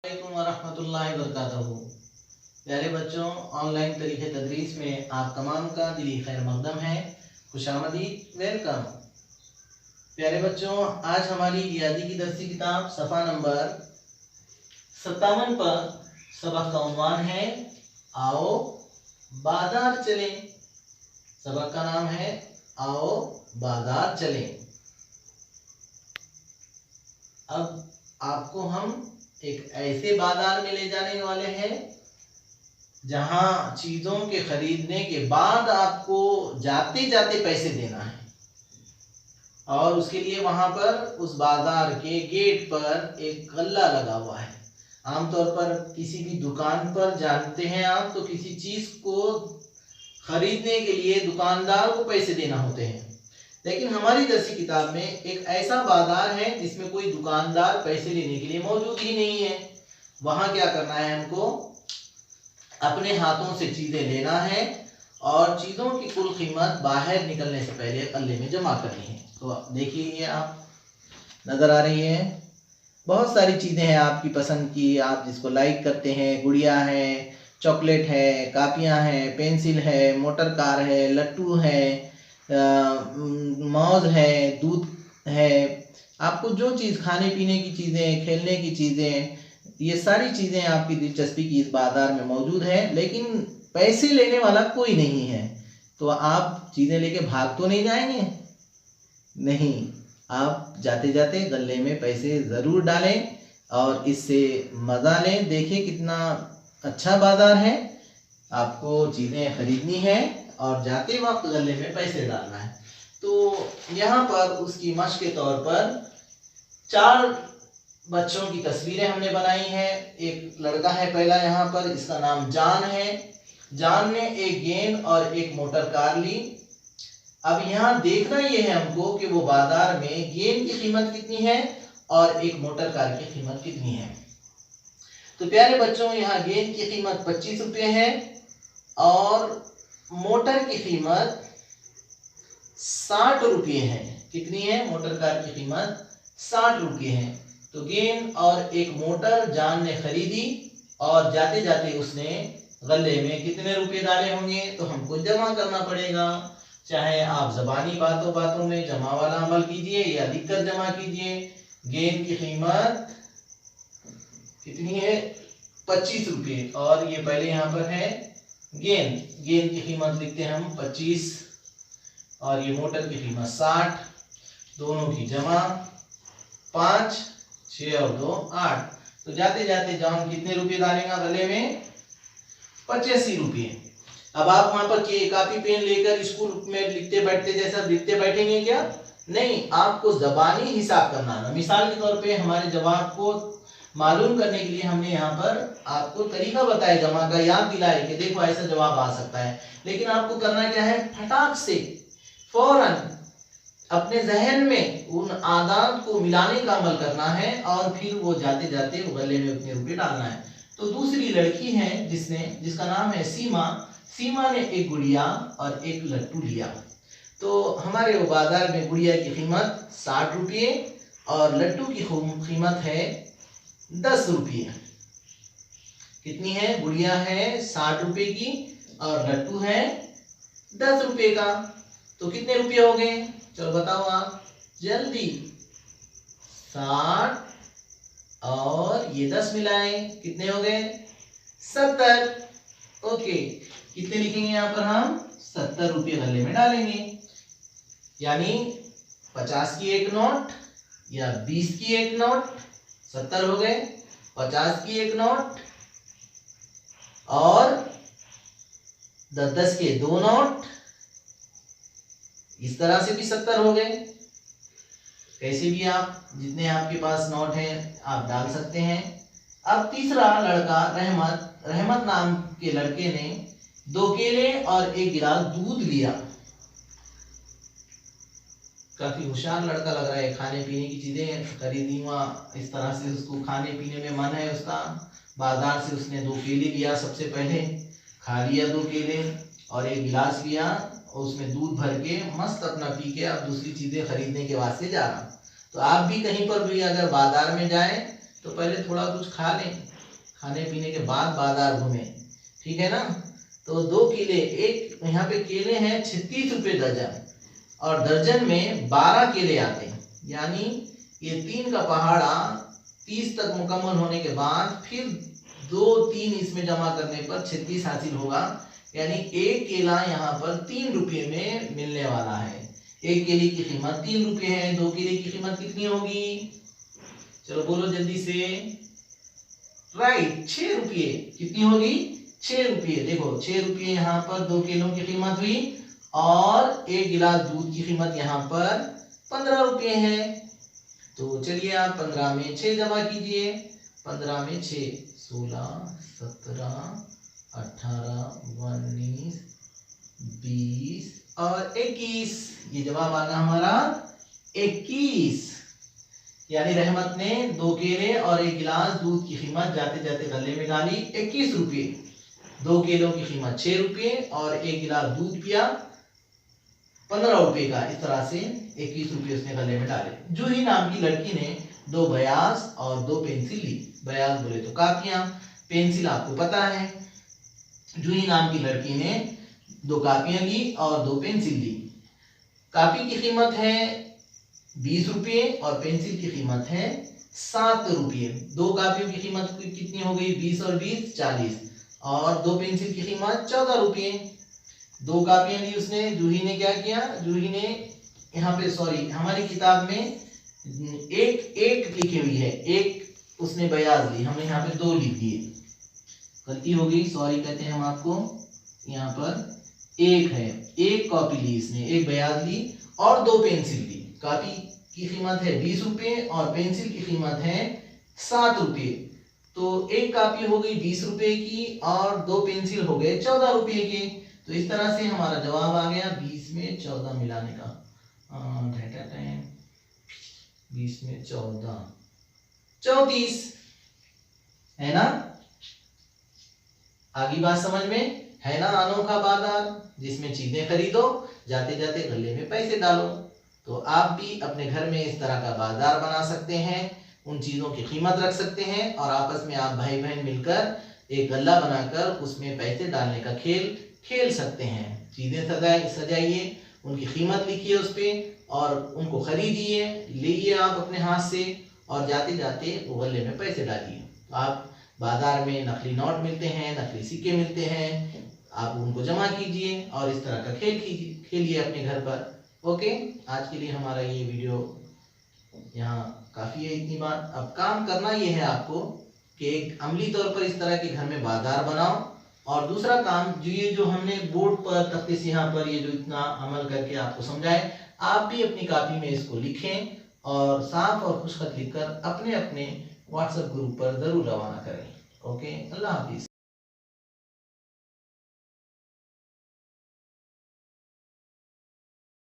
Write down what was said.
वरहमतुल्लाहि वबरकातुहू। प्यारे बच्चों, ऑनलाइन तरीक़े तदरीस में आप तमाम का दिली खैर मकदम है। खुशामदीद, वेलकम। प्यारे बच्चों, आज हमारी रियाजी की दरसी किताब सफ़ा नंबर 57 पर सबक का उन्वान है आओ बाजार चलें। सबक का नाम है आओ बाजार चलें। अब आपको हम एक ऐसे बाजार में ले जाने वाले हैं जहां चीजों के खरीदने के बाद आपको जाते जाते पैसे देना है, और उसके लिए वहां पर उस बाजार के गेट पर एक गल्ला लगा हुआ है। आमतौर पर किसी भी दुकान पर जानते हैं आप, तो किसी चीज को खरीदने के लिए दुकानदार को पैसे देना होते हैं, लेकिन हमारी दरसी किताब में एक ऐसा बाजार है जिसमें कोई दुकानदार पैसे लेने के लिए मौजूद ही नहीं है। वहां क्या करना है, हमको अपने हाथों से चीजें लेना है और चीजों की कुल कीमत बाहर निकलने से पहले गल्ले में जमा करनी है। तो देखिए, ये आप नजर आ रही है, बहुत सारी चीजें हैं आपकी पसंद की, आप जिसको लाइक करते हैं। गुड़िया है, चॉकलेट है, कापियां हैं, पेंसिल है, मोटर कार है, लट्टू है, मौज है, दूध है। आपको जो चीज़, खाने पीने की चीज़ें, खेलने की चीज़ें, ये सारी चीज़ें आपकी दिलचस्पी की इस बाजार में मौजूद है, लेकिन पैसे लेने वाला कोई नहीं है। तो आप चीज़ें लेके भाग तो नहीं जाएंगे? नहीं, आप जाते जाते गले में पैसे ज़रूर डालें और इससे मज़ा लें। देखिए कितना अच्छा बाजार है। आपको चीज़ें खरीदनी है और जाते वक्त गले में पैसे डालना है। तो यहाँ पर उसकी मश्क के तौर पर 4 बच्चों की तस्वीरें हमने बनाई हैं। एक लड़का है पहला यहाँ पर, इसका नाम जान है। जान ने एक गेंद और एक मोटर कार ली। अब यहाँ देखना ये है हमको कि वो बाजार में गेंद की कीमत कितनी है और एक मोटर कार की कीमत कितनी है। तो प्यारे बच्चों, यहाँ गेंद की कीमत 25 रुपये है और मोटर की कीमत 60 रुपये है। कितनी है? मोटर कार की कीमत 60 रुपये है। तो गेंद और एक मोटर जान ने खरीदी और जाते जाते उसने गले में कितने रुपए डाले होंगे, तो हमको जमा करना पड़ेगा। चाहे आप जबानी बातों बातों में जमा वाला अमल कीजिए या लिखकर जमा कीजिए। गेंद की कीमत कितनी है? 25 रुपये, और ये पहले यहाँ पर है गेंद की कीमत लिखते हैं हम 25, और ये मोटर की कीमत 60। दोनों की जमा 5, 6 और 2 8। तो जाते जाते जान कितने रुपए डालेगा गले में? 85 रुपये। अब आप वहां पर कापी पेन लेकर स्कूल में लिखते बैठते जैसा लिखते बैठेंगे क्या? नहीं, आपको जबानी हिसाब करना है। मिसाल के तौर पे हमारे जवाब को मालूम करने के लिए हमने यहाँ पर आपको तरीका बताया जमा का, याद दिलाए कि देखो ऐसा जवाब आ सकता है। लेकिन आपको करना क्या है? फटाक से फौरन अपने जहन में उन आदात को मिलाने का अमल करना है और फिर वो जाते जाते गले में उतने रुपए डालना है। तो दूसरी लड़की है जिसका नाम है सीमा। सीमा ने एक गुड़िया और एक लट्टू लिया। तो हमारे वो बाजार में गुड़िया की कीमत 60 रुपये और लट्टू की कीमत है 10 रुपये। कितनी है? गुड़िया है 60 रुपये की और लट्टू है 10 रुपये का। तो कितने रुपये हो गए? चलो बताओ आप जल्दी। 60 और ये 10 मिलाएं, कितने हो गए? 70। ओके, कितने लिखेंगे यहाँ पर हम? 70 रुपये गले में डालेंगे। यानी 50 की एक नोट या 20 की एक नोट, 70 हो गए। 50 की एक नोट और 10-10 के 2 नोट, इस तरह से भी 70 हो गए। कैसे भी आप जितने आपके पास नोट हैं आप डाल सकते हैं। अब तीसरा लड़का रहमत नाम के लड़के ने 2 केले और 1 गिलास दूध लिया। काफी होशियार लड़का लग रहा है। खाने पीने की चीजें खरीदी हुआ, इस तरह से उसको खाने पीने में मन है उसका। बाजार से उसने 2 केले लिया, सबसे पहले खा लिया 2 केले और 1 गिलास लिया और उसमें दूध भर के मस्त अपना पी के अब दूसरी चीजें खरीदने के वास्ते जा रहा। तो आप भी कहीं पर भी अगर बाजार में जाएं तो पहले थोड़ा कुछ खा लें, खाने पीने के बाद बाजार घूमे, ठीक है ना। तो 2 केले, एक यहाँ पे केले हैं 36 रुपये दर्जन, और दर्जन में 12 केले आते हैं, यानी ये 3 का पहाड़ा 30 तक मुकम्मल होने के बाद फिर 2-3 इसमें जमा करने पर 36 हासिल होगा, यानी एक केला यहाँ पर 3 रुपये में मिलने वाला है। एक केले की कीमत 3 रुपये है, 2 केले की कीमत कितनी होगी, चलो बोलो जल्दी से, राइट 6 रुपये। कितनी होगी, 6 रुपये। देखो 6 रुपये यहाँ पर 2 किलो की कीमत हुई, और 1 गिलास दूध की कीमत यहाँ पर 15 रुपये है। तो चलिए आप 15 में 6 जमा कीजिए, 15 में 6, 16, 17, 18, 19, 20 और 21। ये जवाब आ गया हमारा 21। यानी रहमत ने 2 केले और 1 गिलास दूध की कीमत जाते जाते गले में डाली 21 रुपये। 2 केलों की कीमत 6 रुपये और 1 गिलास दूध पिया 15 रुपये का। इस तरह से 21 रुपये उसने गले में डाले। जूही नाम की लड़की ने 2 बयास और 2 पेंसिल ली। बयास बोले तो कापियां, पेंसिल आपको पता है। जूही नाम की लड़की ने 2 कापियां ली और 2 पेंसिल ली। कापी की कीमत है 20 रुपये और पेंसिल की कीमत है 7 रुपये। 2 कापियों की कीमत कितनी हो गई, 20 और 20 40, और 2 पेंसिल की कीमत 14 रुपये। 2 कापियां ली उसने। जूही ने क्या किया, जूही ने यहाँ पे, सॉरी हमारी किताब में एक लिखी हुई है, एक उसने बयाज ली, हमने यहाँ पे 2 लिख दिए, गलती हो गई, सॉरी कहते हैं हम आपको। यहाँ पर 1 है, 1 कॉपी ली इसने, 1 बयाज ली और 2 पेंसिल ली। कापी की कीमत है 20 रुपये और पेंसिल की कीमत है 7 रुपये। तो 1 कापी हो गई 20 रुपये की और 2 पेंसिल हो गए 14 रुपये के। तो इस तरह से हमारा जवाब आ गया 20 में 14 मिलाने का। 20 में 14 34 है ना। आगे बात समझ में है ना। अनोखा बाजार जिसमें चीजें खरीदो, जाते जाते गले में पैसे डालो। तो आप भी अपने घर में इस तरह का बाजार बना सकते हैं, उन चीजों की कीमत रख सकते हैं, और आपस में आप भाई बहन मिलकर एक गल्ला बनाकर उसमें पैसे डालने का खेल खेल सकते हैं। चीजें सजाइए, उनकी कीमत लिखिए उस पे, और उनको खरीदिए, लीजिए आप अपने हाथ से, और जाते जाते वो गल्ले में पैसे डालिए। आप बाजार में नकली नोट मिलते हैं, नकली सिक्के मिलते हैं, आप उनको जमा कीजिए और इस तरह का खेल खेलिए अपने घर पर। ओके, आज के लिए हमारा ये वीडियो यहाँ काफ़ी है, इतनी बात। अब काम करना ये है आपको कि एक अमली तौर पर इस तरह के घर में बाजार बनाओ, और दूसरा काम जो हमने बोर्ड पर, तख्ते सियाह पर ये जो इतना अमल करके आपको समझाए, आप भी अपनी कॉपी में इसको लिखें और साफ और खुशखत लिखकर अपने अपने व्हाट्सएप ग्रुप पर ज़रूर रवाना करें। ओके, अल्लाह हाफिज़।